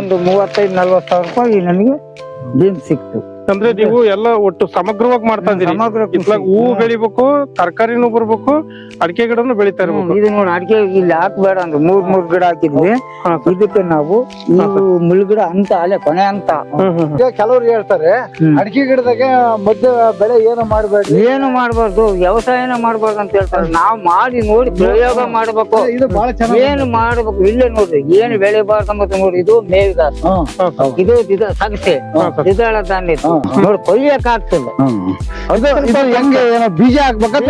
ಒಂದು 35-40 ಸಾವಿರ ರೂಪಾಯಿ ನನಗೆ ಬೀನ್ಸ್ ಸಿಕ್ತು. ಅಂದ್ರೆ ನೀವು ಎಲ್ಲ ಒಟ್ಟು ಸಮಗ್ರವಾಗಿ ಮಾಡ್ತಾ ಇದ್ದೀರಿ. ಸಮಗ್ರ ಕೃಷಿ. ಇತ್ಲಾಗ ಹೂ ಬೆಳಿಬೇಕು, ತರಕಾರಿನೂ ಬರ್ಬೇಕು, ಅಡಿಕೆ ಗಿಡನು ಬೆಳಿತಾ ಇರ್ಬೇಕು. ಇದು ನೋಡಿ ಅಡಿಕೆ ಇಲ್ಲಿ ಹಾಕ್ಬೇಡ ಅಂದ್ರೆ 3 ಗಿಡ ಹಾಕಿದ್ವಿ. ಹಾ, ಸರ್. ಇದಕ್ಕೆ ನಾವು ಇವು ಮುಳ್ಗಿಡ ಅಂತ ಅಲ್ಲೇ ಕೊನೆ ಅಂತ ಕೆಲವ್ರು ಹೇಳ್ತಾರೆ ಅಡಿಕೆ ಗಿಡದಾಗ ಮಧ್ಯ ಬೆಳೆ ಏನು ಮಾಡಬೇಡಿ, ಏನು ಮಾಡ್ಬಾರ್ದು, ವ್ಯವಸಾಯನ ಮಾಡ್ಬಾರ್ದು ಅಂತ ಹೇಳ್ತಾರೆ. ನಾವು ಮಾಡಿ ನೋಡಿ ಪ್ರಯೋಗ ಮಾಡ್ಬೇಕು. ಇದು ಬಹಳ ಚೆನ್ನಾಗಿ ಏನು ಮಾಡ್ಬೇಕು ಇಲ್ಲೇ ನೋಡ್ರಿ, ಏನು ಬೆಳಿಬಾರ್ದು ಅಂಬತ್ತು ನೋಡಿ. ಇದು ಮೇವಿಗಾಸ, ಇದು ಸಗಸೆ, ದ್ವಿದಳ ಧಾನ್ಯ ನೋಡಿ ಕೊಯ್ಯಕ್ ಆಗ್ತದೆ. ಹೆಂಗೆ ಏನೋ ಬೀಜ ಹಾಕ್ಬೇಕಂತ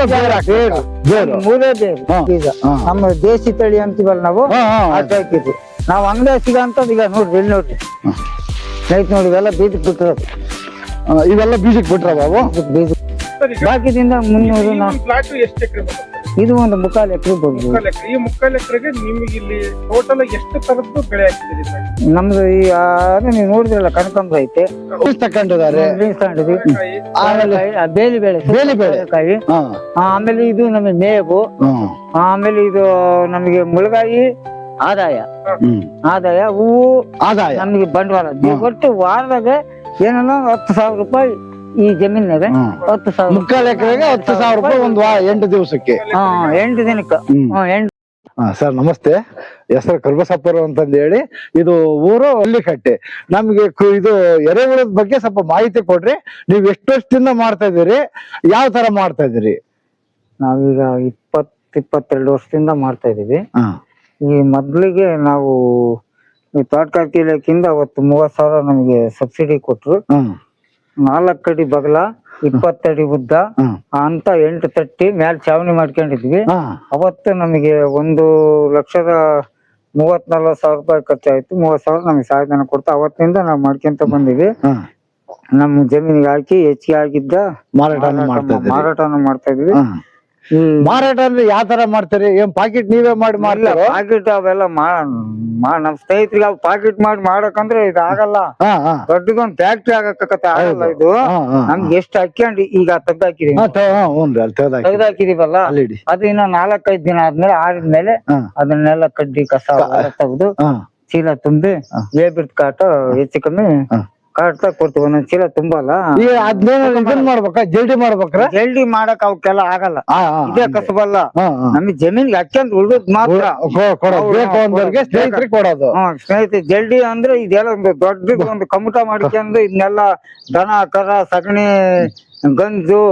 ಮೂರೇ ಬೇರು ಬೀಜ. ನಮ್ಮ ದೇಶಿ ತಳಿ ಅಂತೀವಲ್ಲ ನಾವು, ಅದು ಹಾಕಿದ್ವಿ ನಾವು. ಅಂಗಡಿ ಸಿಗಂತದ್ ಈಗ ನೋಡ್ರಿ, ಇಲ್ಲಿ ನೋಡ್ರಿ ರೈತ ನೋಡಿ ಇವೆಲ್ಲ ಬೀಜಕ್ ಬಿಟ್ಟಿರೋದು. ಇವೆಲ್ಲ ಬೀಜಕ್ಕೆ ಬಿಟ್ರ ಬಾಬು? ಬೀಜ ಬಾಕಿದಿಂದ 300 ಪ್ಲಾಟ್ ಎಷ್ಟು ಎಕರೆ ಬರುತ್ತೆ? ಇದು ಒಂದು 3/4 ಎಕರೆ ಬರ್ಬೋದು. 3/4 ಎಕರೆ. ಈ 3/4 ಎಕರೆಗೆ ನಿಮಗೆ ಇಲ್ಲಿ ಟೋಟಲ್ ಎಷ್ಟು ತರದ್ದು ಬೆಳೆ ಹಾಕಿದ್ದೀರಿ? ನಮ್ದು ಈ ನೀವು ನೋಡಿದ್ರಲ್ಲ ಕನಕಾಂಬರ ಐತೆ, ತಕೊಂಡಿದ್ದಾರೆ, ಆಮೇಲೆ ಬೇಲಿ ಬೆಳೆ, ಕಾಯಿ. ಆಮೇಲೆ ಇದು ನಮಗೆ ಮೇವು, ಆಮೇಲೆ ಇದು ನಮಗೆ ಮುಳಗಾಯಿ ಆದಾಯ, ಹೂವು ಆದಾಯ, ನಮಗೆ ಬಂಡವಾಳ. ಒಟ್ಟು ವಾರದಾಗ ಏನೋ 10,000 ರೂಪಾಯಿ ಈ ಜಮೀನಾಗ. 10,000 3/4 ಎಕರೆಗೆ 10,000 ರೂಪಾಯಿ ಒಂದು 8 ದಿವಸಕ್ಕೆ. 8 ದಿನಕ್ಕೆ. ಸರ್ ನಮಸ್ತೆ, ಹೆಸರು ಕರ್ಬಸಪ್ಪರು ಅಂತಂದು ಹೇಳಿ, ಇದು ಊರು ಹಳ್ಳಿಕಟ್ಟೆ. ನಮ್ಗೆ ಇದು ಎರೆಹುಳದ ಬಗ್ಗೆ ಸ್ವಲ್ಪ ಮಾಹಿತಿ ಕೊಡ್ರಿ. ನೀವ್ ಎಷ್ಟು ವರ್ಷದಿಂದ ಮಾಡ್ತಾ ಇದೀರಿ, ಯಾವ ತರ ಮಾಡ್ತಾ ಇದೀರಿ? ನಾವೀಗ 22 ವರ್ಷದಿಂದ ಮಾಡ್ತಾ ಇದೀವಿ. ಈ ಮೊದ್ಲಿಗೆ ನಾವು ಈ ತೋಟಗಾರಿಕೆ ಇಲಾಖೆಯಿಂದ ಅವತ್ತು 30,000 ನಮಗೆ ಸಬ್ಸಿಡಿ ಕೊಟ್ರು. 4 ಅಡಿ ಬಗಲ, 20 ಅಡಿ ಉದ್ದ ಅಂತ 8 ತಟ್ಟಿ ಮ್ಯಾಲ ಚಾವಣಿ ಮಾಡ್ಕೊಂಡಿದ್ವಿ. ಅವತ್ತು ನಮಗೆ 1,34,000 ರೂಪಾಯಿ ಖರ್ಚಾಯ್ತು. 30,000 ನಮಗೆ ಸಹಾಯಧನ ಕೊಡ್ತಾ ಅವತ್ತಿನಿಂದ ನಾವು ಮಾಡ್ಕೊಂತ ಬಂದಿವಿ. ನಮ್ಮ ಜಮೀನಿಗೆ ಹಾಕಿ ಹೆಚ್ಚಿಗೆ ಆಗಿದ್ದ ಮಾರಾಟನ ಮಾಡ್ತಾ ಇದ್ವಿ. ಮಾರಾಟ ಅಂದ್ರೆ ಯಾವ ತರ ಮಾಡ್ತೀರಿ? ಏನ್ ಪಾಕೆಟ್ ನೀವೇ ಮಾಡಿ ಮಾಡ್ತೀರಾ? ಪಾಕೆಟ್ ಅವೆಲ್ಲ ನಮ್ ಸ್ನೇಹಿತರಿಗೆ ಅವ್ ಪಾಕೆಟ್ ಮಾಡಿ ಮಾಡಕಂದ್ರೆ ಇದು ಆಗಲ್ಲ. ದೊಡ್ಡದೊಂದ್ ಫ್ಯಾಕ್ಟ್ರಿ ಆಗಕ್ಕ ಆಗಲ್ಲ. ಇದು ನಮ್ಗೆ ಎಷ್ಟು ಹಾಕ್ಯಂಡು ಈಗ ತೆಗ್ದಾಕಿದೀವಲ್ಲ, ಅದು ಇನ್ನ 4-5 ದಿನ ಆದ್ಮೇಲೆ ಆರಿದ್ಮೇಲೆ ಅದನ್ನೆಲ್ಲ ಕಡ್ಡಿ ಕಸ ತೆಗ್ದು ಚೀಲ ತುಂಬಿ ಬಿರ್ತ್ ಕಾಟ ಹೆಚ್ಚು ಕಮ್ಮಿ ಕಾಡ್ತಾ ಕೊಡ್ತೀವಿ. ಒಂದೊಂದ್ ಚೀಲ ತುಂಬಲ್ಲ. ಮಾಡ್ಬೇಕಾ ಜಲ್ದಿ ಮಾಡ್ಬೇಕ್ರ? ಜಲ್ದಿ ಮಾಡಕ್ ಅವಕ್ಕೆಲ್ಲ ಆಗಲ್ಲ, ಇದೇ ಕಸಬಲ್ಲ. ನಮಗೆ ಜಮೀನ್ಗೆ ಹಾಕ್ಯಂದ್ ಉಳ್ದದ್ ಮಾತ್ರ ಸ್ನೇಹಿತರೆ. ಜಲ್ದಿ ಅಂದ್ರೆ ಇದೆಲ್ಲ ಒಂದು ದೊಡ್ಡದು ಒಂದು ಕಮಟ ಮಾಡ್ಕೊಂಡು ಇದನ್ನೆಲ್ಲ ದನ ಕರ ಸಗಣಿ ಗಂಜು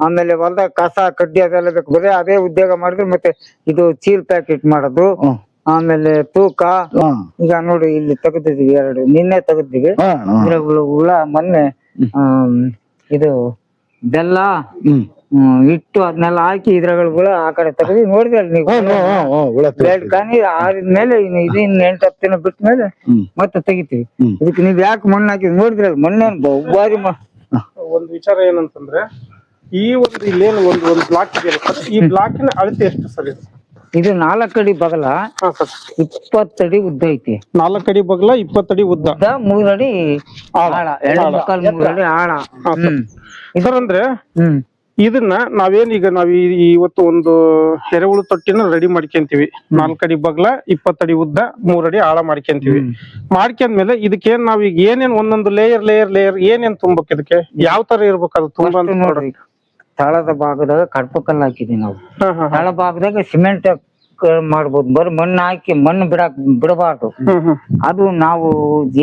ಆಮೇಲೆ ಹೊಲ್ದಾಗ ಕಸ ಕಡ್ಡಿ ಅದೆಲ್ಲ ಬೇಕು. ಬರೀ ಅದೇ ಉದ್ಯೋಗ ಮಾಡಿದ್ರೆ ಮತ್ತೆ ಇದು ಚೀಲ್ ಪ್ಯಾಕೆಟ್ ಮಾಡೋದು, ಆಮೇಲೆ ತೂಕ. ಈಗ ನೋಡಿ ಇಲ್ಲಿ ತೆಗೆದಿದ್ವಿ 2, ನಿನ್ನೆ ತೆಗೆದಿವಿ. ಹುಳ ಮೊನ್ನೆ ಇದು ಬೆಲ್ಲ ಹಿಟ್ಟು ಅದನ್ನೆಲ್ಲ ಹಾಕಿ ಇದ್ರಗಳ ಆ ಕಡೆ ತೆಗೆದಿ ನೋಡಿದ್ರಲ್ಲ ನೀವು. ಕಾನಿ ಆರಿದ್ಮೇಲೆ ಇನ್ನು 8-10 ದಿನ ಬಿಟ್ಟ ಮೇಲೆ ಮತ್ತೆ ತೆಗಿತೀವಿ. ಇದಕ್ಕೆ ನೀವ್ ಯಾಕೆ ಮಣ್ಣು ಹಾಕಿದ್ ನೋಡಿದ್ರಲ್ಲ, ಮಣ್ಣೇನ್ ಬಾರಿ. ಒಂದು ವಿಚಾರ ಏನಂತಂದ್ರೆ, ಈ ಒಂದು ಇಲ್ಲೇನು ಒಂದು ಬ್ಲಾಕ್ ಇದೆ, ಈ ಬ್ಲಾಕಿನ ಅಳತೆ ಎಷ್ಟು ಸರ್? ಇದು 4 ಅಡಿ ಬಗಲ, 20 ಅಡಿ ಉದ್ದ ಐತಿ. 4 ಅಡಿ ಬಗಲ, 20 ಅಡಿ ಉದ್ದ, 3 ಅಡಿ ಆಳ, 2.25-3 ಅಡಿ ಆಳ. ಸರ್ ಅಂದ್ರೆ ಇದನ್ನ ನಾವೇನೀಗ ಇವತ್ತು ಒಂದು ಎರೆಹುಳು ತೊಟ್ಟಿನ ರೆಡಿ ಮಾಡ್ಕೊಂತೀವಿ. 4 ಅಡಿ ಬಗಲ, 20 ಅಡಿ ಉದ್ದ, 3 ಅಡಿ ಆಳ ಮಾಡ್ಕೊಂತೀವಿ. ಮಾಡ್ಕೊಂಡ್ಮೇಲೆ ಇದಕ್ಕೇನ್ ನಾವೀಗ ಏನೇನ್ ಒಂದೊಂದು ಲೇಯರ್ ಏನೇನ್ ತುಂಬಕ್, ಇದಕ್ಕೆ ಯಾವ ತರ ಇರ್ಬೇಕು ಅದು ತುಂಬ ನೋಡ್ರಿ. ತಳದ ಭಾಗದಾಗ ಕಡ್ಪು ಕಲ್ಲು ಹಾಕಿದೀವಿ ನಾವು. ತಳ ಭಾಗದಾಗ ಸಿಮೆಂಟ್ ಮಾಡ್ಬೋದು. ಬರೀ ಮಣ್ಣು ಹಾಕಿ ಮಣ್ಣು ಬಿಡಬಾರ್ದು. ಅದು ನಾವು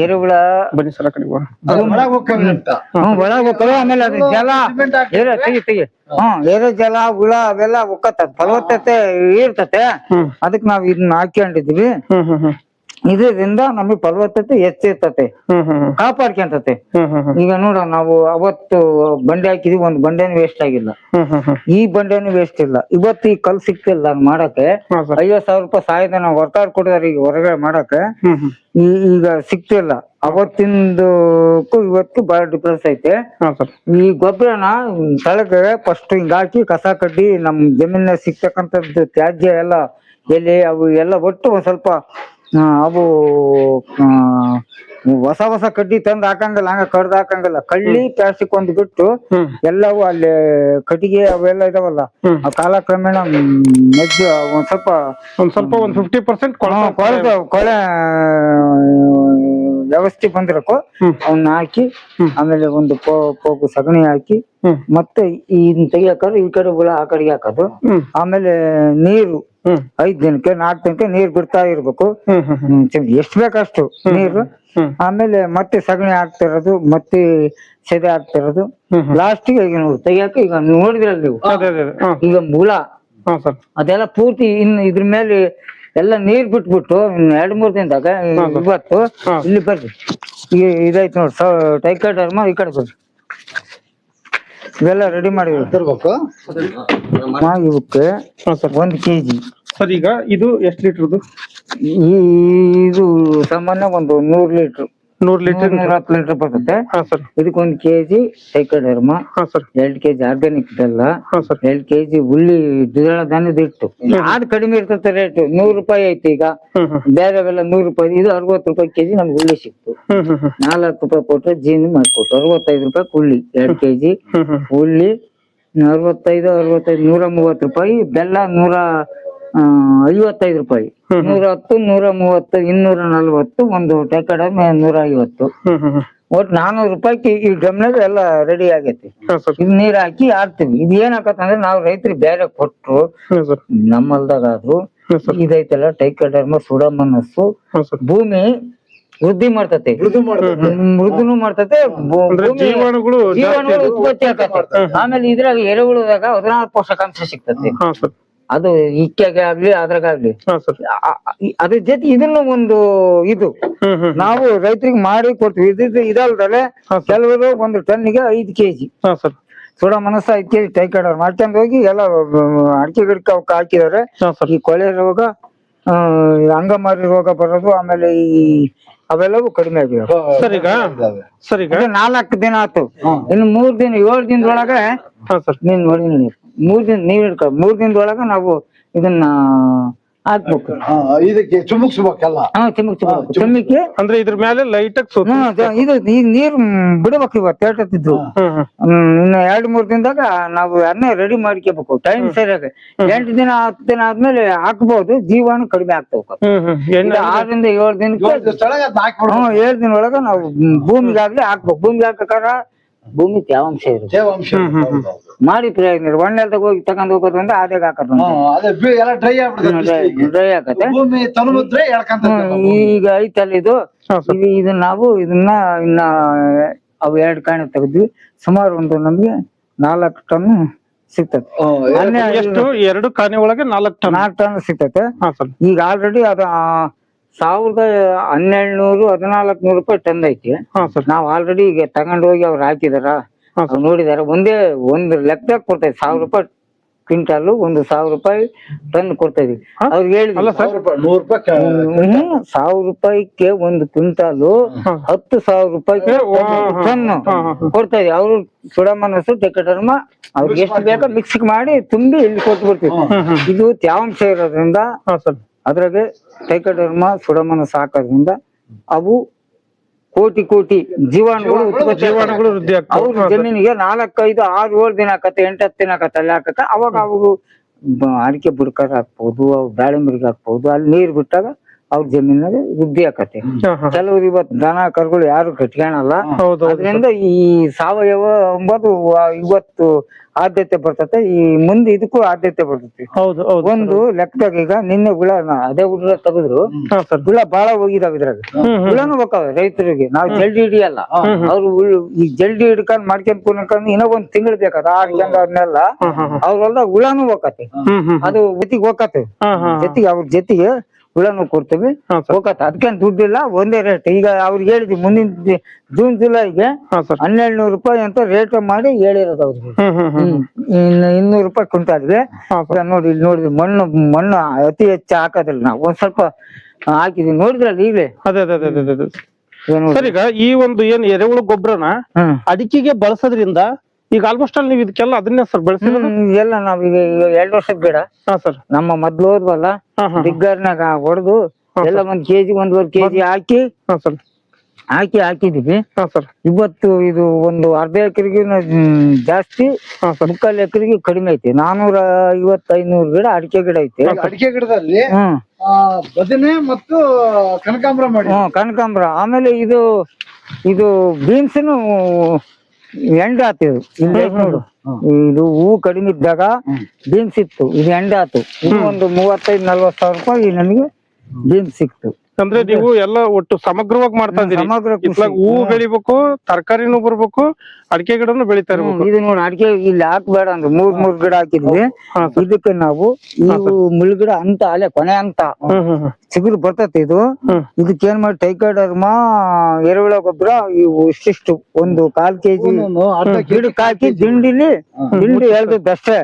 ಎರೆಹುಳ ಒಳಗ್ ಹೋಗ್ತವೆ. ಆಮೇಲೆ ಅದು ಜಲ ತೆಗಿ ಎರೆ ಜಲ ಹುಳ ಅವೆಲ್ಲ ಒಕ್ಕತ್ತ ಫಲವತ್ತತೆ ಇರ್ತತೆ. ಅದಕ್ ನಾವ್ ಇದನ್ನ ಹಾಕೊಂಡಿದ್ವಿ. ಇದರಿಂದ ನಮಗೆ ಫಲವತ್ತತೆ ಹೆಚ್ಚಿರ್ತತೆ, ಕಾಪಾಡ್ಕೊಂತತೆ. ಈಗ ನೋಡ, ನಾವು ಅವತ್ತು ಬಂಡೆ ಹಾಕಿದ್ವಿ, ಒಂದ್ ಬಂಡೆನೂ ವೇಸ್ಟ್ ಆಗಿಲ್ಲ. ಈ ಬಂಡೆನೂ ವೇಸ್ಟ್ ಇಲ್ಲ. ಇವತ್ತು ಈ ಕಲ್ ಸಿಕ್ತಿಲ್ಲ ಮಾಡಕ್ಕೆ. 50,000 ರೂಪಾಯಿ ಸಹಾಯಧನ ಹೊರತಾಡ್ ಕೊಟ್ಟಿದಾರೆ ಈಗ ಹೊರಗಡೆ ಮಾಡಕ್ಕೆ. ಈಗ ಸಿಕ್ತಿಲ್ಲ. ಅವತ್ತಿಂದಕ್ಕೂ ಇವತ್ತು ಬಹಳ ಡಿಫ್ರೆನ್ಸ್ ಐತೆ. ಈ ಗೊಬ್ಬರನ ತಳಗೆ ಫಸ್ಟ್ ಹಿಂಗ ಹಾಕಿ ಕಸ ಕಡ್ಡಿ ನಮ್ ಜಮೀನ ಸಿಕ್ತಕ್ಕಂಥದ್ದು ತ್ಯಾಜ್ಯ ಎಲ್ಲ ಎಲೆ ಅವು ಎಲ್ಲ ಒಟ್ಟು ಒಂದ್ ಸ್ವಲ್ಪ ಅವು ಹೊಸ ಕಡ್ಡಿ ತಂದ್ ಹಾಕಂಗಿಲ್ಲ, ಹಂಗ ಕಡ್ದು ಹಾಕಂಗಿಲ್ಲ. ಕಳ್ಳಿ ಪ್ಲಾಸ್ಟಿಕ್ ಒಂದು ಬಿಟ್ಟು ಎಲ್ಲವೂ ಅಲ್ಲಿ ಕಟ್ಟಿಗೆ ಅವೆಲ್ಲ ಇದಾವಲ್ಲ, ಕಾಲಕ್ರಮೇಣ ಮೆಜ್ಜು ಒಂದ್ ಸ್ವಲ್ಪ 50% ಕೊಳೆ ವ್ಯವಸ್ಥೆ ಬಂದಿರಕೋ ಅವನ್ನ ಹಾಕಿ ಆಮೇಲೆ ಒಂದು ಪೋಗು ಸಗಣಿ ಹಾಕಿ ಮತ್ತೆ ಇದನ್ನ ತೆಗಿಯಾಕಂದ್ರೆ ಈ ಕಡೆ ಹುಳ ಆ ಕಡೆಗೆ ಹಾಕೋದು. ಆಮೇಲೆ ನೀರು 5 ದಿನಕ್ಕೆ 4 ದಿನಕ್ಕೆ ನೀರ್ ಬಿಡ್ತಾ ಇರ್ಬೇಕು. ಎಷ್ಟ್ ಬೇಕಷ್ಟು ನೀರು. ಆಮೇಲೆ ಮತ್ತೆ ಸಗಣಿ ಹಾಕ್ತಿರೋದು ಮತ್ತೆ ಸೆದೆ ಹಾಕ್ತಿರೋದು. ಲಾಸ್ಟಿಗೆ ಈಗ ನೋಡಿ ತೆಗಿಯಾಕ ಈಗ ನೋಡಿದ್ರಲ್ಲ ನೀವು ಈಗ ಹುಳ ಅದೆಲ್ಲ ಪೂರ್ತಿ ಇನ್ನು ಇದ್ರ ಮೇಲೆ ಎಲ್ಲ ನೀರ್ ಬಿಟ್ಬಿಟ್ಟು ಇನ್ನು 2-3 ದಿನದಾಗ ಇವತ್ತು ಇಲ್ಲಿ ಬರ್ರಿ ಇದೈತ್ ನೋಡಿ ಟೈಕಾಡರ್ಮ ಈ ಕಡೆ ಬರ್ರಿ ಇವೆಲ್ಲ ರೆಡಿ ಮಾಡಿ ತರ್ಬೇಕು. ಇವಕ್ಕೆ 1 kg. ಸರ್ ಈಗ ಇದು ಎಷ್ಟು ಲೀಟರ್ದು? ಇದು ಸಾಮಾನ್ಯ ಒಂದು 100 ಲೀಟರ್ 100 ಲೀಟರ್ 110 ಲೀಟರ್ ಬರ್ತದೆ. ಇದಕ್ಕೆ 1 kg ಟೈಕಾಡರ್ಮ, 2 kg ಆರ್ಗ್ಯಾನಿಕ್ ಬೆಲ್ಲ, 2 kg ಉಳ್ಳಿ ದ್ವಿದಳ ಧಾನ್ಯದ ಹಿಟ್ಟು. ಅದು ಕಡಿಮೆ ಇರ್ತದೆ ರೇಟ್. 100 ರೂಪಾಯಿ ಐತಿ ಈಗ ಬೇರೆವೆಲ್ಲ 100 ರೂಪಾಯಿ. ಇದು 60 ರೂಪಾಯಿ ಕೆಜಿ ನಮ್ಗೆ ಉಳ್ಳಿ ಸಿಕ್ತು. 4 ರೂಪಾಯಿ ಕೊಟ್ರೆ ಜೀನಿ ಮಾಡ್ಕೊಟ್ಟು 65 ರೂಪಾಯಿ ಉಳ್ಳಿ 2 kg ಉಳ್ಳಿ 65 130 ರೂಪಾಯಿ. ಬೆಲ್ಲ 155 ರೂಪಾಯಿ. 110 130 240 ಒಂದು ಟೈಕಾಡರ್ಮ 150. ಒಟ್ಟು 400 ರೂಪಾಯಿ ಈ ಗಮ್ನಾಗ ಎಲ್ಲ ರೆಡಿ ಆಗೈತಿ. ಇದು ನೀರ್ ಹಾಕಿ ಹಾಕ್ತಿವಿ. ಇದು ಏನ್ ಆಕತ್ತಂದ್ರೆ ನಾವು ರೈತರಿಗೆ ಬೇರೆ ಕೊಟ್ರು ನಮ್ಮಲ್ದಾಗ ಆದ್ರು ಇದೈತಲ್ಲ ಟೈಕಾಡರ್ಮ ಸುಡಮನಸ್ಸು ಭೂಮಿ ವೃದ್ಧಿ ಮಾಡ್ತತೆ, ಮೃದುನು ಮಾಡ್ತತೆ, ಜೀವಾಣುಗಳು ಉತ್ಪತ್ತಿ ಆಗತ್ತೆ. ಆಮೇಲೆ ಇದ್ರಾಗ ಎರೆಹುಳದಾಗ 16 ಪೋಷಕಾಂಶ ಸಿಗ್ತತೆ. ಅದು ಇಕ್ಕೆಗೆ ಆಗ್ಲಿ ಅದ್ರಾಗ್ಲಿ ಅದ್ರ ಜೊತೆ ಇದನ್ನು ಒಂದು ಇದು ನಾವು ರೈತರಿಗೆ ಮಾಡಿ ಕೊಡ್ತೀವಿ. ಇದಲ್ದಲೆ ಕೆಲವರು 1 ಟನ್ನಿಗೆ 5 kg ಸುಡ ಮನಸ್ಸ 5 kg ಟೈಕಾಡರ್ಮ ಮಾಡ್ಕೊಂಡ್ ಹೋಗಿ ಎಲ್ಲ ಅಡಿಕೆ ಗಿಡಕ್ಕೆ ಅವಕ್ಕೆ ಹಾಕಿದಾರೆ. ಈ ಕೊಳೆ ರೋಗ ಅಂಗಮಾರಿ ರೋಗ ಬರೋದು ಆಮೇಲೆ ಈ ಅವೆಲ್ಲವೂ ಕಡಿಮೆ ಆಗಿವೆ. ಸರ್ ಈಗ 4 ದಿನ ಆಯ್ತು. ಇನ್ನು 3 ದಿನ 7 ದಿನದೊಳಗೆ ನೀನ್ ನೋಡಿ 3 ದಿನ ನೀವ್ ಹಿಡ್ಕೊ 3 ದಿನದೊಳಗ ನಾವು ಇದನ್ನ ಹಾಕ್ಬೇಕು. ಇದಕ್ಕೆ ಚುಮುಕ್ಸ್ಬೇಕಲ್ಲ. ಚಿಮ್ಮಕ್ಕೆ ಅಂದ್ರೆ ಇದ್ರ ಮೇಲೆ ಲೈಟ್ ಇದು ಈಗ ನೀರ್ ಬಿಡ್ಬೇಕು. ಇವತ್ತು ಹೇಳ್ತಿದ್ರು ಇನ್ನು 2-3 ದಿನದಾಗ ನಾವು ಅದನ್ನೇ ರೆಡಿ ಮಾಡ್ಕೋಬೇಕು ಟೈಮ್ ಸರಿಯಾಗಿ. 8 ದಿನ 10 ದಿನ ಆದ್ಮೇಲೆ ಹಾಕ್ಬಹುದು. ಜೀವಾಣು ಕಡಿಮೆ ಆಗ್ತಾ ಹೋಗ್ಬೇಕು. 6ರಿಂದ 7 ದಿನಕ್ಕೆ 7 ದಿನ ಒಳಗ ನಾವು ಭೂಮಿಗಾಗ್ಲಿ ಹಾಕ್ಬೇಕು. ಭೂಮಿಗೆ ಹಾಕಕಾರ ಭೂಮಿ ತೇವಾಂಶ ಇರುತ್ತೆ. ಮಾಡಿ ಪ್ರಯೋಜನ ಒಣ್ಣೆಲ್ದಾಗ ಹೋಗಿ ತಗೊಂಡ್ ಹೋಗೋದ್ರಿಂದ ಆದಾಗ ಹಾಕೋದು ಡ್ರೈ ಆಗತ್ತೆ. ಈಗ ಐತಲ್ಲ ಇದು ಇದನ್ನ ನಾವು ಇದನ್ನ ಇನ್ನ ಅವು 2 ಕಾಣೆ ತೆಗೆದ್ವಿ. ಸುಮಾರು ಒಂದು ನಮ್ಗೆ 4 ಟನ್ ಸಿಗ್ತದೆ. 2 ಕಾಣೆ ಒಳಗೆ 4 ಟನ್ ಸಿಗ್ತತೆ. ಈಗ ಆಲ್ರೆಡಿ ಅದು 1100-1400 ರೂಪಾಯಿ ಟನ್ ಐತಿ. ನಾವ್ ಆಲ್ರೆಡಿ ಈಗ ತಗೊಂಡ್ ಹೋಗಿ ಅವ್ರು ಹಾಕಿದಾರ ನೋಡಿದಾರ. ಒಂದು ಲೆಕ್ಕದಾಗ ಕೊಡ್ತೈತಿ 1000 ರೂಪಾಯಿ ಕ್ವಿಂಟಾಲು, 1000 ರೂಪಾಯಿ ಟನ್ ಕೊಡ್ತಾ ಇದೀವಿ. ಅವ್ರಿಗೆ ಹೇಳಿದ್ವಿ 1000 ರೂಪಾಯಿಗೆ 1 ಕ್ವಿಂಟಾಲು 10,000 ರೂಪಾಯಿಗೆ ಟನ್ ಕೊಡ್ತಾ ಇದೀವಿ. ಅವ್ರು ಸುಡಮನಸ್ಸು ಟೈಕಾಡರ್ಮ ಅವ್ರಿಗೆ ಎಷ್ಟು ಬೇಕೋ ಮಿಕ್ಸ್ ಮಾಡಿ ತುಂಬಿ ಇಲ್ಲಿ ಕೊಟ್ಟು ಬಿಡ್ತೀವಿ. ಇದು ತೇವಾಂಶ ಇರೋದ್ರಿಂದ ಅದ್ರಾಗೆ ಟೈಕಾಡರ್ಮ ಸುಡಮನಸ್ಸು ಹಾಕೋದ್ರಿಂದ ಅವು ಕೋಟಿ ಜೀವಾಣುಗಳು ವೃದ್ಧಿ ಆಗ್ತವೆ. ಅವ್ರ ಜಮೀನಿಗೆ 4, 5, 6, 7 ದಿನ ಆಕತ್ತೆ, 8, 10 ದಿನ ಆಕತ್ತೆ ಅಲ್ಲಿ ಹಾಕಕ್ಕ. ಅವಾಗ ಅವರು ಅಡಿಕೆ ಬುಡಕರ್ ಹಾಕ್ಬಹುದು, ಅವ್ರು ದಾಳಿಂಬರಿಗೆ ಹಾಕ್ಬಹುದು. ಅಲ್ಲಿ ನೀರ್ ಬಿಟ್ಟಾಗ ಅವ್ರ ಜಮೀನಾಗ ವೃದ್ಧಿ ಆಕತ್ತೆ. ಕೆಲವ್ರು ಇವತ್ತು ದನ ಕರುಗಳು ಯಾರು ಕಟ್ಕೊಳಲ್ಲ. ಅದರಿಂದ ಈ ಸಾವಯವ ಎಂಬುದು ಇವತ್ತು ಆದ್ಯತೆ ಬರ್ತತೆ. ಈ ಮುಂದೆ ಇದಕ್ಕೂ ಆದ್ಯತೆ ಬರ್ತೈತಿ. ಒಂದು ಲೆಕ್ಕದಾಗ ಈಗ ನಿನ್ನೆ ಹುಳ ಅದೇ ಹುಳ ತೆಗೆದ್ರು ಹುಳ ಬಾಳ ಹೋಗಿದಾವ. ಇದ್ರಾಗ ಹುಳನು ಹೋಗ್ತಾವ ರೈತರಿಗೆ. ನಾವು ಜಲ್ದಿ ಹಿಡಿಯಲ್ಲ. ಅವ್ರು ಈ ಜಲ್ದಿ ಹಿಡ್ಕೊಂಡ್ ಮಾಡ್ಕೊಂಡ್ ಕುನ್ಕೊಂಡ್ ಇನ್ನೂ 1 ತಿಂಗಳು ಬೇಕಾದ 6 ಜನ ಅದನ್ನೆಲ್ಲ ಅವ್ರ ಹೊಲ್ದಾಗ ಹುಳನು ಹೋಗತ್ತೆ. ಅದು ಜೊತೆಗೆ ಹೋಗತ್ತೆ. ಅವ್ರ ಜೊತೆಗೆ ಹುಳನು ಕೊಡ್ತೀವಿ ಹೋಗತ್ತೆ. ಅದಕ್ಕೇನ್ ದುಡ್ಡಿಲ್ಲ, ಒಂದೇ ರೇಟ್. ಈಗ ಅವ್ರಿಗೆ ಹೇಳಿದ್ವಿ ಮುಂದಿನ ಜೂನ್ ಜುಲೈಗೆ 1200 ರೂಪಾಯಿ ಅಂತ ರೇಟ್ ಮಾಡಿ ಹೇಳಿರೋದು ಅವ್ರಿಗೆ. 200 ರೂಪಾಯಿ ಕ್ವಿಂಟಾಲ್ಗೆ. ನೋಡಿ ಇಲ್ಲಿ ನೋಡಿದ್ವಿ ಮಣ್ಣು ಅತಿ ಹೆಚ್ಚು ಹಾಕೋದಿಲ್ಲ ನಾವು. ಒಂದ್ ಸ್ವಲ್ಪ ಹಾಕಿದ್ವಿ ನೋಡಿದ್ರಲ್ಲ ಈಗಲೇ. ಸರ್ ಈಗ ಈ ಒಂದು ಏನ್ ಎರೆಹುಳು ಗೊಬ್ಬರನ ಅಡಿಕೆಗೆ ಬಳಸೋದ್ರಿಂದ ಈಗ ಆಲ್ಮೋಸ್ಟ್ ಅಲ್ಲಿ ನೀವು ಇದಕ್ಕೆಲ್ಲ ಅದನ್ನೇ ಸರ್ ಬೆಳೆಸಿರೋದು? ಎಲ್ಲ ನಾವೀಗ 2 ವರ್ಷದ ಬೇಡ ಸರ್ ನಮ್ಮ ಮೊದ್ಲು ಹೋದ್ವಲ್ಲ ದಿಗ್ಗರ್ನಾಗ ಹೊಡೆದು ಎಲ್ಲ 1 kg 1.5 kg ಹಾಕಿ ಹಾಕಿದೀವಿ. ಹಾ ಸರ್. ಇವತ್ತು ಇದು ಒಂದು ಅರ್ಧ ಎಕರೆಗೆ ಜಾಸ್ತಿ, ಹಾ ಸರ್. ಮುಕ್ಕಾಲ್ ಎಕರೆಗೆ ಕಡಿಮೆ ಐತಿ. 450-500 ಗಿಡ ಅಡಿಕೆ ಗಿಡ ಐತಿ. ಅಡಿಕೆ ಗಿಡದಲ್ಲಿ ಹ್ಮ್ ಬದನೆ ಮತ್ತು ಕನಕಾಂಬರ ಮಾಡಿ. ಕನಕಾಂಬರ. ಆಮೇಲೆ ಇದು ಬೀನ್ಸ್ನು ಎಂಡ್ ಆತಿದು. ಇಲ್ಲಿ ನೋಡು, ಇದು ಹೂವು ಕಡಿಮೆ ಇದ್ದಾಗ ಬೀನ್ಸ್ ಇತ್ತು, ಇದು ಎಂಡ್ ಆತು. ಇದು ಒಂದು 35-40 ಸಾವಿರ ರೂಪಾಯಿ ನಮಗೆ ಬೀನ್ಸ್ ಸಿಕ್ತು. ಅಂದ್ರೆ ನೀವು ಎಲ್ಲ ಒಟ್ಟು ಸಮಗ್ರವಾಗಿ ಮಾಡ್ತಾ ಇದೀರಿ. ಸಮಗ್ರ ಕೃಷಿ. ಇತ್ಲಾಗ ಹೂವು ಬೆಳಿಬೇಕು, ತರಕಾರಿನೂ ಬರ್ಬೇಕು, ಅಡಿಕೆ ಗಿಡನು ಬೆಳಿತಾ ಇರ್ಬೇಕು. ಇದು ನೋಡಿ, ಅಡಿಕೆ ಇಲ್ಲಿ ಹಾಕ್ಬೇಡ ಅಂದ್ರೆ 3 ಗಿಡ ಹಾಕಿದ್ವಿ. ಇದಕ್ಕೆ ನಾವು ಇವು ಮುಳ್ಗಿಡ ಅಂತ ಅಲ್ಲೇ ಕೊನೆ ಅಂತ ಚಿಗುರು ಬರ್ತತಿ. ಇದಕ್ಕೆ ಏನ್ ಮಾಡಿ ಟೈಕೋಡರ್ಮ, ಎರೆಹುಳ ಗೊಬ್ಬರ ಇವು ಇಷ್ಟಿಷ್ಟು ಒಂದು 1/4 kg ಗಿಡಕ್ಕೆ ಹಾಕಿ ದಿಂಡಿ ಎಳ್ದಷ್ಟೇ.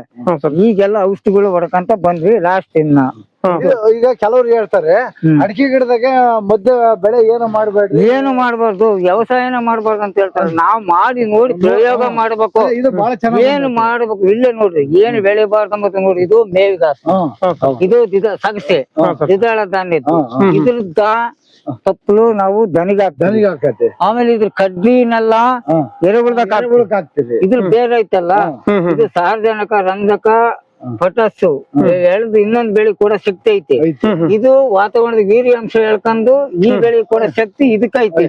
ಈಗೆಲ್ಲ ಔಷಧಿಗಳು ಹೊಡ್ಕಂತ ಬಂದ್ವಿ. ಲಾಸ್ಟ್ ಇನ್ನ ಈಗ ಕೆಲವ್ರು ಹೇಳ್ತಾರೆ ಅಡಿಕೆ ಗಿಡದಾಗ ಮಧ್ಯ ಬೆಳೆ ಏನು ಮಾಡ್ಬೇಡ್ರಿ, ಏನು ಮಾಡ್ಬಾರ್ದು, ವ್ಯವಸಾಯನ ಮಾಡ್ಬಾರ್ದು ಅಂತ ಹೇಳ್ತಾರೆ. ನಾವ್ ಮಾಡಿ ನೋಡಿ ಪ್ರಯೋಗ ಮಾಡ್ಬೇಕು. ಇದು ಬಹಳ ಚೆನ್ನಾಗಿ ಏನು ಮಾಡ್ಬೇಕು, ಇಲ್ಲೇ ನೋಡ್ರಿ ಏನು ಬೆಳಿಬಾರ್ದು ಅಂಬತ್ತು ನೋಡಿ. ಇದು ಮೇವಿಗಾಸ, ಇದು ಸಗಸೆ, ದ್ವಿದಳ ಧಾನ್ಯ. ಇದ್ರದ್ದ ತಪ್ಪಲು ನಾವು ದನಿಗೆ ಹಾಕತ್ತೆ. ಆಮೇಲೆ ಇದ್ರ ಕಡ್ಡಿನೆಲ್ಲ ಎರೆಹುಳದಾಗ ಹಾಕ್ತಿವಿ. ಇದ್ರ ಬೇರೆ ಐತಲ್ಲ, ಇದು ಸಾರಜನಕ, ರಂಜಕ, ಪೊಟಾಸು ಎಳ್ದು ಇನ್ನೊಂದ್ ಬೆಳೆ ಕೂಡ ಶಕ್ತಿ ಐತಿ. ಇದು ವಾತಾವರಣದ ವೀರ್ಯಾಂಶ ಎಳ್ಕೊಂಡು ಈ ಬೆಳೆ ಕೂಡ ಶಕ್ತಿ ಇದಕ್ಕೈತಿ.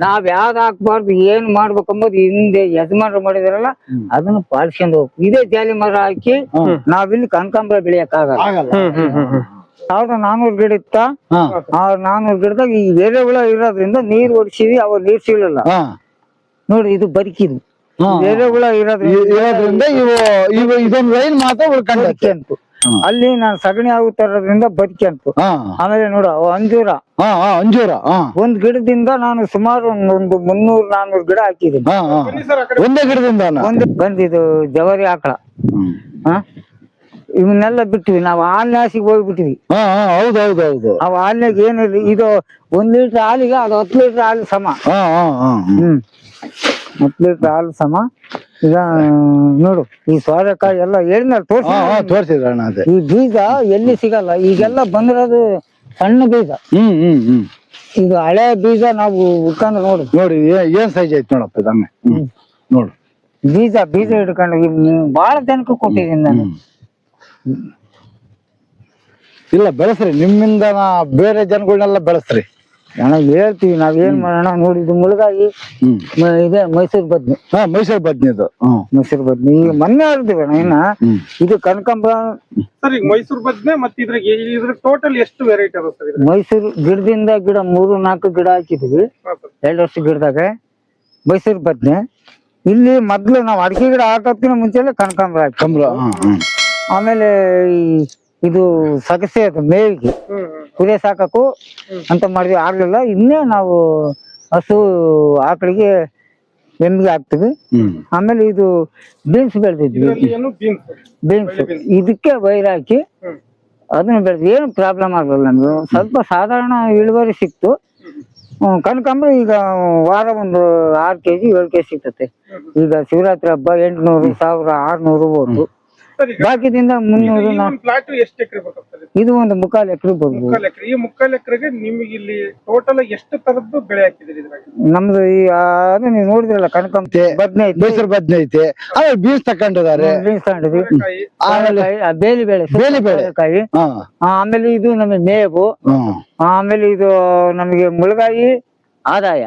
ನಾವ್ ಯಾವ್ದು ಹಾಕ್ಬಾರ್ದು, ಏನ್ ಮಾಡ್ಬೇಕಂಬುದು ಹಿಂದೆ ಯಜಮಾನರು ಮಾಡಿದಾರಲ್ಲ ಅದನ್ನ ಪಾಲಿಸ್ಕೊಂಡು ಹೋಗ್ಬೇಕು. ಇದೇ ಜಾಲಿ ಮರ ಹಾಕಿ ನಾವಿಲ್ಲಿ ಕನಕಾಂಬರ ಬೆಳೆಯಕ್ ಆಗಲ್ಲ. 1400 ಗಿಡ ಇತ್ತ. 400 ಗಿಡದಾಗ ಈ ಎರೆಹುಳ ಇರೋದ್ರಿಂದ ನೀರ್ ಹೊಡಿಸಿವಿ, ಅವ ನೀರ್ ಸಿಗಲಿಲ್ಲ ನೋಡಿ. ಇದು ಬದುಕಿದ್ವಿ ಎರೆಹುಳ ಇರೋದ್ರಿಂದ ಇವು ಇದೊಂದು ಲೈನ್ ಮಾತ್ರ ಉಳ್ಕೊಂಡ್ತು. ಅಲ್ಲಿ ನಾನು ಸಗಣಿ ಆಗುತ್ತಾರೋದ್ರಿಂದ ಬದುಕಂತು. ಆಮೇಲೆ ನೋಡ ಅಂಜೂರ, ಒಂದ್ ಗಿಡದಿಂದ ನಾನು ಸುಮಾರು ಒಂದು 300-400 ಗಿಡ ಹಾಕಿದ್ದೀನಿ. ಒಂದೇ ಗಿಡದಿಂದ ಬಂದಿದ್ದು ಜವಾರಿ ಆಕಳ. ಇವನ್ನೆಲ್ಲ ಬಿಟ್ಟಿವಿ ನಾವು. ಹಾಲಿನಾಸಿಗೆ ಹೋಗ್ಬಿಟ್ಟಿವಿ. ಹೌದೌದೌದು. ಅವ್ ಹಾಲಿನಾಗ ಏನಿಲ್ಲ, ಇದು 1 ಲೀಟರ್ ಹಾಲಿಗೆ ಅದು 10 ಲೀಟರ್ ಹಾಲು ಸಮ. 10 ಲೀಟರ್ ಹಾಲು ಸಮ. ಈಗ ನೋಡು, ಈ ಸೋರೆಕಾಯಿ ಎಲ್ಲ ಹೇಳಿದ್ಮೇಲೆ ತೋರಿಸಿದ್ರಣ್ಣ. ಅದೇ ಈ ಬೀಜ ಎಲ್ಲಿ ಸಿಗಲ್ಲ, ಈಗೆಲ್ಲ ಬಂದಿರೋದು ಸಣ್ಣ ಬೀಜ. ಈಗ ಹಳೆ ಬೀಜ ನಾವು ಹುಡ್ಕೊಂಡ್ರೆ ನೋಡಿ ಏನ್ ಸೈಜ್ ಐತಿ ನೋಡಪ್ಪ ಇದಮ್ಮೆ. ನೋಡು ಬೀಜ ಹಿಡ್ಕೊಂಡು ಬಹಳ ಜನಕ್ಕೆ ಕೊಟ್ಟಿದ್ದೀನಿ ನಾನು. ಇಲ್ಲ ಬೆಳೆಸ್ರಿ, ನಿಮ್ಮಿಂದ ಬೇರೆ ಜನಗಳನ್ನೆಲ್ಲ ಬೆಳೆಸ್ರಿ. ಹೇಳ್ತೀವಿ ನಾವೇನ್ ಮಾಡೋಣ. ನೋಡಿದ್ದು ಮುಳುಗಾಯಿ ಇದೆ, ಮೈಸೂರು ಬದ್ನಿ. ಮೈಸೂರು ಬದ್ನಿ ಇದು. ಮೈಸೂರು ಬದ್ನಿ ಈಗ ಮೊನ್ನೆ ಆಡ್ತೀವಿ ಇನ್ನ. ಇದು ಕನಕಾಂಬರ. ಸರ್ ಈಗ ಮೈಸೂರು ಬದ್ನೆ ಮತ್ತೆ ಇದ್ರ ಟೋಟಲ್ ಎಷ್ಟು ವೆರೈಟಿ ಅದ ಸರ್? ಮೈಸೂರು ಗಿಡದಿಂದ ಗಿಡ 3-4 ಗಿಡ ಹಾಕಿದ್ವಿ 2 ವರ್ಷ ಗಿಡದಾಗ ಮೈಸೂರು ಬದ್ನೆ. ಇಲ್ಲಿ ಮೊದ್ಲು ನಾವ್ ಅಡಿಕೆ ಗಿಡ ಹಾಕೋದ್ಕಿಂತ ಮುಂಚೆ ಕನಕಾಂಬರ ಹಾಕಿ. ಆಮೇಲೆ ಇದು ಸಗಸೆ, ಅದು ಮೇವಿಗೆ ಕುರಿ ಸಾಕಕ್ಕೂ ಅಂತ ಮಾಡಿದ್ವಿ, ಆಗ್ಲಿಲ್ಲ. ಇನ್ನೇ ನಾವು ಹಸು ಆಕಳಿಗೆ ಎಮ್ಮಿಗೆ ಹಾಕ್ತಿವಿ. ಆಮೇಲೆ ಇದು ಬೀನ್ಸ್ ಬೆಳೆದಿದ್ವಿ. ಬೀನ್ಸ್ ಇದಕ್ಕೆ ವೈರ್ ಹಾಕಿ ಅದನ್ನ ಬೆಳೆದ್ವಿ. ಏನು ಪ್ರಾಬ್ಲಮ್ ಆಗಲ್ಲ ನಮ್ಗೆ. ಸ್ವಲ್ಪ ಸಾಧಾರಣ ಇಳುವರಿ ಸಿಕ್ತು. ಕನಕಾಂಬರ ಈಗ ವಾರ ಒಂದು 6 kg 7 kg ಸಿಗ್ತತೆ. ಈಗ ಶಿವರಾತ್ರಿ ಹಬ್ಬ 800, 1000, 600 ಹೋದ್ರು. ಬಾಕಿದಿಂದ 300. ಇದು ಒಂದು 3/4 ಎಕರೆ ಬರ್ಬೋದು. ಈ 3/4 ಎಕರೆಗೆ ನಿಮಗೆ ಇಲ್ಲಿ ಟೋಟಲ್ ಎಷ್ಟು ತರದ್ದು ಬೆಳೆ ಹಾಕಿದ್ರಿ? ನಮ್ದು ಅದೇ ನೀವು ನೋಡಿದ್ರಲ್ಲ, ಕನಕಾಂಬರ ಬದ್ನೆ ಐತಿ, ಮೈಸೂರು ಬದ್ನೆ ಐತಿ. ಆಮೇಲೆ ಬೀನ್ಸ್ ತಕೊಂಡಿದ್ದಾರೆ. ಬೀನ್ಸ್ ತಗೊಂಡಿದ್ವಿ. ಬೇಲಿ ಬೆಳೆಕಾಯಿ. ಆಮೇಲೆ ಇದು ನಮಗೆ ಮೇವು. ಆಮೇಲೆ ಇದು ನಮಗೆ ಮುಳುಗಾಯಿ ಆದಾಯ.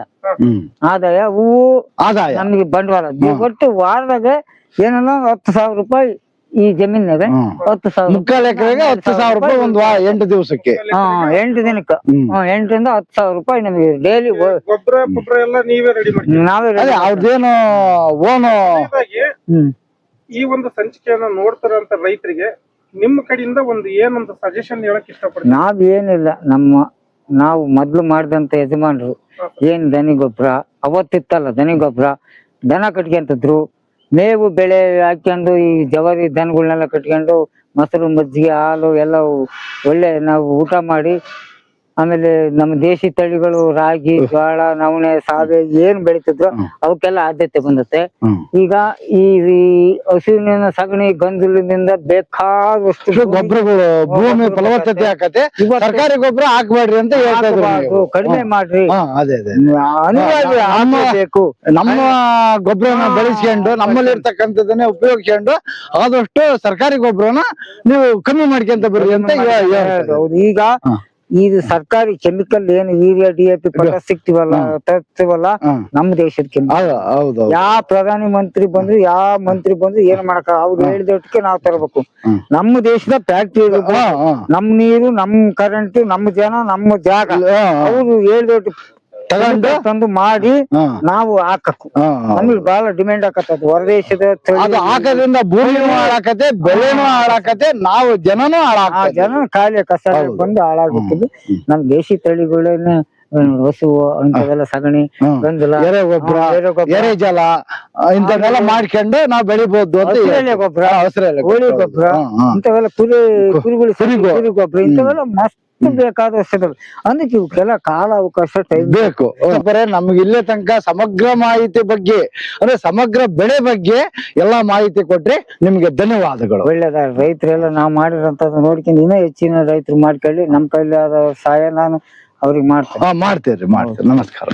ಹೂವು ಆದಾಯ ನಮ್ಗೆ ಬಂಡವಾಳ. ಒಟ್ಟು ವಾರದಾಗ ಏನನ್ನ 10,000 ರೂಪಾಯಿ ಈ ಜಮೀನಾಗ. 10,000. 3/4 ಎಕರೆಗೆ 10,000 ರೂಪಾಯಿ ಒಂದು 8 ದಿವಸಕ್ಕೆ. 8 ದಿನಕ್ಕೆ 8ರಿಂದ 10,000 ರೂಪಾಯಿ ನಮಗೆ ಡೈಲಿ. ಗೊಬ್ಬರ ಎಲ್ಲ ನೀವೇ ರೆಡಿ ಮಾಡಿ? ನಾವೇ. ಅವ್ರದ್ದೇನು ಓನು. ಈ ಒಂದು ಸಂಚಿಕೆಯನ್ನ ನೋಡ್ತಾರಂತ ರೈತರಿಗೆ ನಿಮ್ಮ ಕಡೆಯಿಂದ ಒಂದು ಏನೊಂದು ಸಜೆಷನ್ ಹೇಳಕ್ ಇಷ್ಟಪಡ್ತೀನಿ. ನಾವೇನಿಲ್ಲ, ನಾವು ಮೊದ್ಲು ಮಾಡಿದಂತ ಯಜಮಾನ್ರು ಏನ್ ದನಿ ಗೊಬ್ಬರ ಅವತ್ತಿತ್ತಲ್ಲ, ದನಿ ಗೊಬ್ಬರ ದನ ಕಟ್ಕೊಂತಿದ್ರು. ಮೇವು ಬೆಳೆ ಹಾಕೊಂಡು ಈ ಜವಾರಿ ದನಗಳನ್ನೆಲ್ಲ ಕಟ್ಕೊಂಡು ಮೊಸರು, ಮಜ್ಜಿಗೆ, ಹಾಲು ಎಲ್ಲ ಒಳ್ಳೆ ನಾವು ಊಟ ಮಾಡಿ ಆಮೇಲೆ ನಮ್ಮ ದೇಶಿ ತಳಿಗಳು ರಾಗಿ, ಜೋಳ, ನವಣೆ, ಸಾವೆ ಏನ್ ಬೆಳಿತಿದ್ರು ಅವಕ್ಕೆಲ್ಲ ಆದ್ಯತೆ ಬಂದತ್ತೆ. ಈಗ ಈ ಹಸುವಿನ ಸಗಣಿ ಗಂಜಲದಿಂದ ಬೇಕಾದಷ್ಟು ಗೊಬ್ಬರಗಳು ಭೂಮಿ ಫಲವತ್ತತೆ ಆಕತೆ. ಸರ್ಕಾರಿ ಗೊಬ್ಬರ ಹಾಕ್ಬೇಡ್ರಿ ಅಂತ ಹೇಳ್ತಾ ಇದ್ರು. ಕಡಿಮೆ ಮಾಡ್ರಿ. ಅದೇ ಅದೇ ಅನಿವಾರ್ಯ ಆಗ್ಲೇಬೇಕು. ನಮ್ಮ ಗೊಬ್ಬರನ ಬೆಳೆಸ್ಕೊಂಡು ನಮ್ಮಲ್ಲಿ ಇರ್ತಕ್ಕಂಥದನ್ನೇ ಉಪಯೋಗಿಸ್ಕೊಂಡು ಆದಷ್ಟು ಸರ್ಕಾರಿ ಗೊಬ್ಬರನ ನೀವು ಕಮ್ಮಿ ಮಾಡ್ಕೊಂತ ಬರ್ರಿ ಅಂತ ಹೌದು. ಈಗ ಇದು ಸರ್ಕಾರಿ ಕೆಮಿಕಲ್ ಏನು ಯೂರಿಯಾ, DAP, ಪೊಟಾಸ್ ಸಿಗ್ತಿವಲ್ಲ ತರ್ತೀವಲ್ಲ ನಮ್ಮ ದೇಶದ ಹೌದು. ಯಾವ ಪ್ರಧಾನಿ ಮಂತ್ರಿ ಬಂದ್ರು ಯಾವ ಮಂತ್ರಿ ಬಂದ್ರು ಏನ್ ಮಾಡಕ ಅವ್ರು ಹೇಳಿದಕ್ಕೆ ನಾವ್ ತರಬೇಕು. ನಮ್ಮ ದೇಶದ ಫ್ಯಾಕ್ಟ್ರಿ, ನಮ್ ನೀರು, ನಮ್ ಕರೆಂಟ್, ನಮ್ಮ ಜನ, ನಮ್ಮ ಜಾಗ, ಅವ್ರು ಹೇಳಿದಟ್ಟು ತಗೊಂಡು ತಂದು ಮಾಡಿ ನಾವು ಹಾಕಬೇಕು. ನಮ್ಗೆ ಬಹಳ ಡಿಮ್ಯಾಂಡ್ ಆಕತ್ತದ ಹೊರದೇಶದ ಅದು ಹಾಕೋದ್ರಿಂದ ಭೂಮಿನೂ ಹಾಳಾಕತೆ, ಬೆಳೆನೂ ಹಾಳಾಕತೆ, ನಾವು ಜನನೂ ಜನ ಕಾಯಿಲೆ ಕಸ ಬಂದು ಹಾಳಾಗುತ್ತಿದ್ದು. ನಮ್ ದೇಶಿ ತಳಿಗಳನ್ನ ಹಸು ಇಂಥವೆಲ್ಲ ಸಗಣಿ, ಗಂಜಲ, ಎರೆಗೊಬ್ಬರ, ಎರೆಜಲ ಇಂಥವೆಲ್ಲ ಮಾಡ್ಕೊಂಡು ನಾವ್ ಬೆಳಿಬಹುದು ಅಂತ. ಗೊಬ್ಬರ, ಕೋಳಿ ಗೊಬ್ಬರ, ಇಂಥವೆಲ್ಲ ಕುರಿ ಗೊಬ್ಬರ, ಇಂಥವೆಲ್ಲ ಮಸ್ತ್ ಬೇಕಾದ ಔಷಧಗಳು. ಅದಕ್ಕೆ ಇವಕ್ಕೆಲ್ಲ ಕಾಲ ಅವಕಾಶ ಟೈಮ್ ಬೇಕು. ನಮ್ಗೆ ಇಲ್ಲೇ ತನಕ ಸಮಗ್ರ ಮಾಹಿತಿ ಬಗ್ಗೆ ಅಂದ್ರೆ ಸಮಗ್ರ ಬೆಳೆ ಬಗ್ಗೆ ಎಲ್ಲಾ ಮಾಹಿತಿ ಕೊಟ್ರೆ ನಿಮ್ಗೆ ಧನ್ಯವಾದಗಳು. ಒಳ್ಳೇದ. ರೈತರೆಲ್ಲ ನಾವ್ ಮಾಡಿರೋಂಥದ್ದು ನೋಡ್ಕೊಂಡು ಇನ್ನೂ ಹೆಚ್ಚಿನ ರೈತರು ಮಾಡ್ಕೊಳ್ಳಿ. ನಮ್ ಕೈಲಿ ಆದ ಸಹಾಯ ನಾನು ಅವ್ರಿಗೆ ಮಾಡ್ತೇನೆ. ಮಾಡ್ತೇವ್ರಿ. ನಮಸ್ಕಾರ.